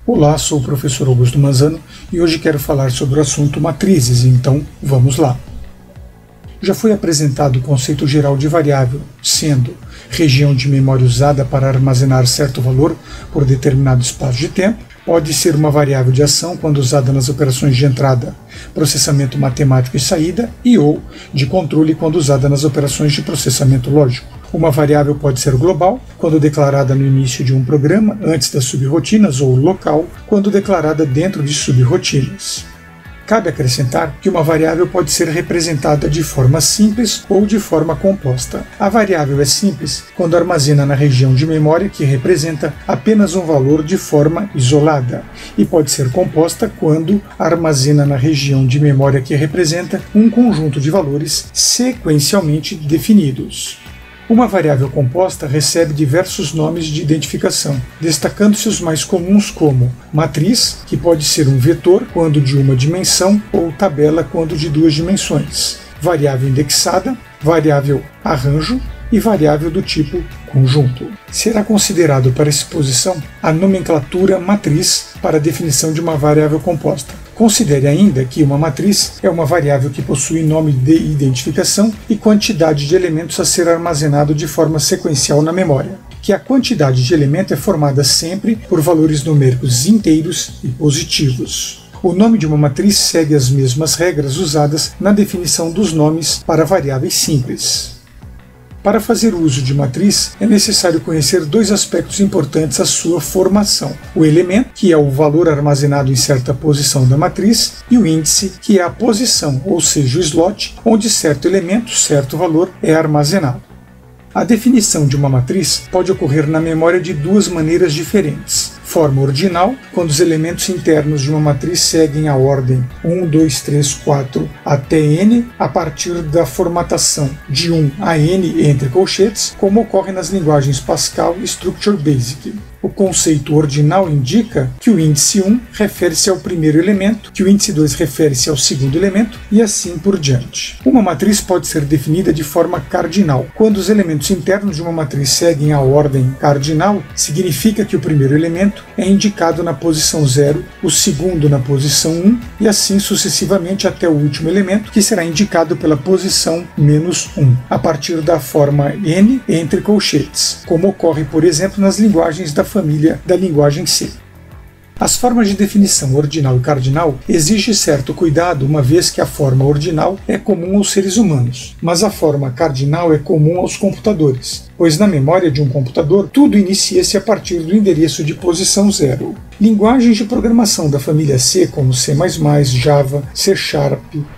Olá, sou o professor Augusto Manzano e hoje quero falar sobre o assunto matrizes, então vamos lá. Já foi apresentado o conceito geral de variável, sendo região de memória usada para armazenar certo valor por determinado espaço de tempo. Pode ser uma variável de ação quando usada nas operações de entrada, processamento matemático e saída, e ou de controle quando usada nas operações de processamento lógico. Uma variável pode ser global, quando declarada no início de um programa, antes das subrrotinas, ou local, quando declarada dentro de subrrotinas. Cabe acrescentar que uma variável pode ser representada de forma simples ou de forma composta. A variável é simples quando armazena na região de memória que representa apenas um valor de forma isolada, e pode ser composta quando armazena na região de memória que representa um conjunto de valores sequencialmente definidos. Uma variável composta recebe diversos nomes de identificação, destacando-se os mais comuns como matriz, que pode ser um vetor quando de uma dimensão ou tabela quando de duas dimensões, variável indexada, variável arranjo e variável do tipo conjunto. Será considerado para essa exposição a nomenclatura matriz para a definição de uma variável composta. Considere ainda que uma matriz é uma variável que possui nome de identificação e quantidade de elementos a ser armazenado de forma sequencial na memória, que a quantidade de elemento é formada sempre por valores numéricos inteiros e positivos. O nome de uma matriz segue as mesmas regras usadas na definição dos nomes para variáveis simples. Para fazer uso de matriz, é necessário conhecer dois aspectos importantes à sua formação: o elemento, que é o valor armazenado em certa posição da matriz, e o índice, que é a posição, ou seja, o slot, onde certo elemento, certo valor, é armazenado. A definição de uma matriz pode ocorrer na memória de duas maneiras diferentes. Forma ordinal, quando os elementos internos de uma matriz seguem a ordem 1, 2, 3, 4 até n, a partir da formatação de 1 a n entre colchetes, como ocorre nas linguagens Pascal e Structure Basic. O conceito ordinal indica que o índice 1 refere-se ao primeiro elemento, que o índice 2 refere-se ao segundo elemento, e assim por diante. Uma matriz pode ser definida de forma cardinal. Quando os elementos internos de uma matriz seguem a ordem cardinal, significa que o primeiro elemento é indicado na posição 0, o segundo na posição 1, e assim sucessivamente até o último elemento, que será indicado pela posição -1, a partir da forma n entre colchetes, como ocorre, por exemplo, nas linguagens da família da linguagem C. As formas de definição ordinal e cardinal exigem certo cuidado, uma vez que a forma ordinal é comum aos seres humanos, mas a forma cardinal é comum aos computadores, pois na memória de um computador tudo inicia-se a partir do endereço de posição 0. Linguagens de programação da família C, como C++, Java, C#,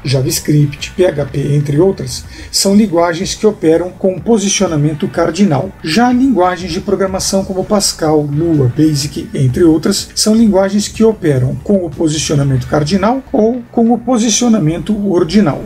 JavaScript, PHP, entre outras, são linguagens que operam com posicionamento cardinal. Já linguagens de programação como Pascal, Lua, Basic, entre outras, são linguagens que operam com o posicionamento cardinal ou com o posicionamento ordinal.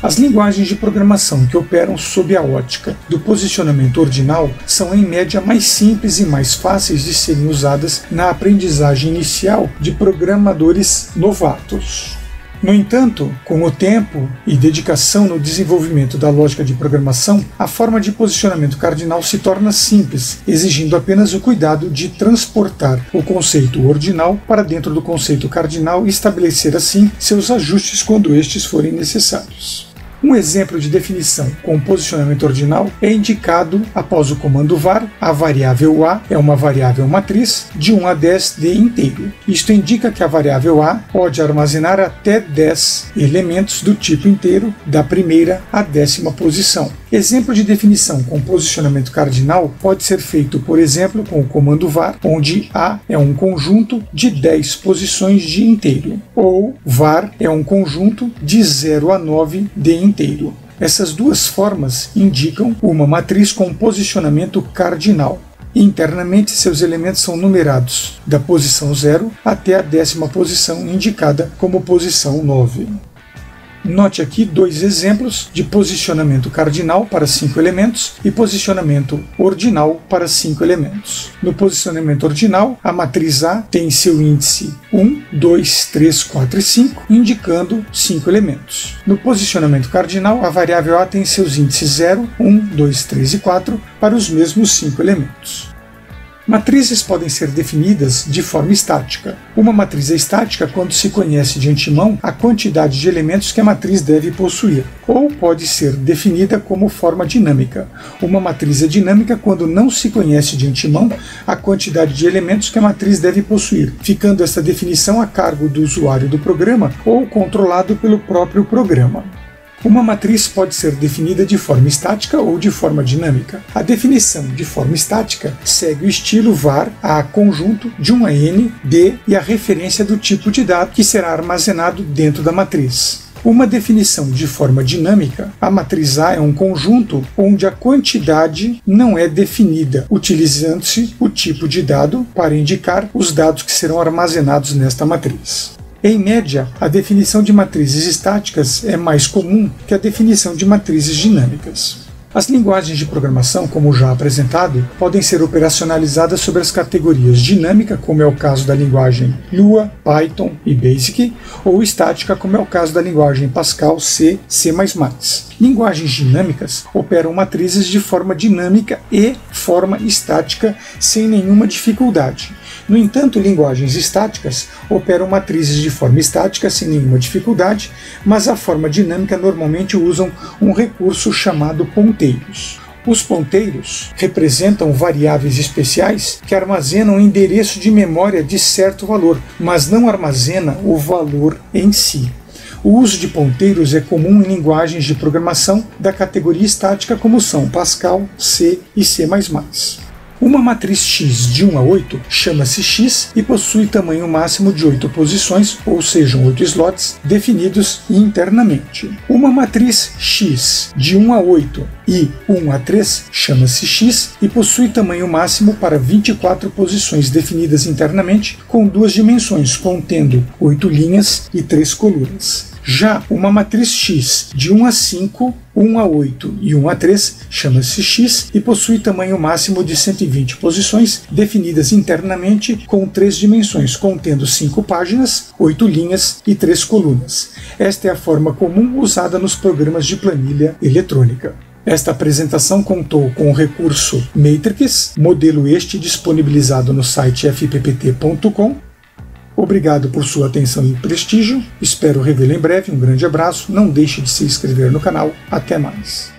As linguagens de programação que operam sob a ótica do posicionamento ordinal são em média mais simples e mais fáceis de serem usadas na aprendizagem inicial de programadores novatos. No entanto, com o tempo e dedicação no desenvolvimento da lógica de programação, a forma de posicionamento cardinal se torna simples, exigindo apenas o cuidado de transportar o conceito ordinal para dentro do conceito cardinal e estabelecer assim seus ajustes quando estes forem necessários. Um exemplo de definição com posicionamento ordinal é indicado após o comando var. A variável a é uma variável matriz de 1 a 10 de inteiro. Isto indica que a variável a pode armazenar até 10 elementos do tipo inteiro, da primeira à 10ª posição. Exemplo de definição com posicionamento cardinal pode ser feito, por exemplo, com o comando var, onde a é um conjunto de 10 posições de inteiro, ou var é um conjunto de 0 a 9 de inteiro. Essas duas formas indicam uma matriz com posicionamento cardinal. Internamente, seus elementos são numerados da posição 0 até a 10ª posição, indicada como posição 9. Note aqui dois exemplos de posicionamento cardinal para 5 elementos e posicionamento ordinal para 5 elementos. No posicionamento ordinal, a matriz A tem seu índice 1, 2, 3, 4 e 5, indicando 5 elementos. No posicionamento cardinal, a variável A tem seus índices 0, 1, 2, 3 e 4 para os mesmos 5 elementos. Matrizes podem ser definidas de forma estática. Uma matriz é estática quando se conhece de antemão a quantidade de elementos que a matriz deve possuir, ou pode ser definida como forma dinâmica. Uma matriz é dinâmica quando não se conhece de antemão a quantidade de elementos que a matriz deve possuir, ficando essa definição a cargo do usuário do programa ou controlado pelo próprio programa. Uma matriz pode ser definida de forma estática ou de forma dinâmica. A definição de forma estática segue o estilo var a conjunto de 1 a n, d e a referência do tipo de dado que será armazenado dentro da matriz. Uma definição de forma dinâmica, a matriz A é um conjunto onde a quantidade não é definida, utilizando-se o tipo de dado para indicar os dados que serão armazenados nesta matriz. Em média, a definição de matrizes estáticas é mais comum que a definição de matrizes dinâmicas. As linguagens de programação, como já apresentado, podem ser operacionalizadas sobre as categorias dinâmica, como é o caso da linguagem Lua, Python e Basic, ou estática, como é o caso da linguagem Pascal, C, C++. Linguagens dinâmicas operam matrizes de forma dinâmica e forma estática sem nenhuma dificuldade. No entanto, linguagens estáticas operam matrizes de forma estática sem nenhuma dificuldade, mas a forma dinâmica normalmente usam um recurso chamado ponteiros. Os ponteiros representam variáveis especiais que armazenam o endereço de memória de certo valor, mas não armazena o valor em si. O uso de ponteiros é comum em linguagens de programação da categoria estática como são Pascal, C e C++. Uma matriz X de 1 a 8 chama-se X e possui tamanho máximo de 8 posições, ou sejam 8 slots, definidos internamente. Uma matriz X de 1 a 8 e 1 a 3 chama-se X e possui tamanho máximo para 24 posições definidas internamente, com 2 dimensões, contendo 8 linhas e 3 colunas. Já uma matriz X de 1 a 5, 1 a 8 e 1 a 3 chama-se X e possui tamanho máximo de 120 posições definidas internamente com 3 dimensões, contendo 5 páginas, 8 linhas e 3 colunas. Esta é a forma comum usada nos programas de planilha eletrônica. Esta apresentação contou com o recurso Matrix, modelo este disponibilizado no site fppt.com. Obrigado por sua atenção e prestígio, espero revê-lo em breve, um grande abraço, não deixe de se inscrever no canal, até mais.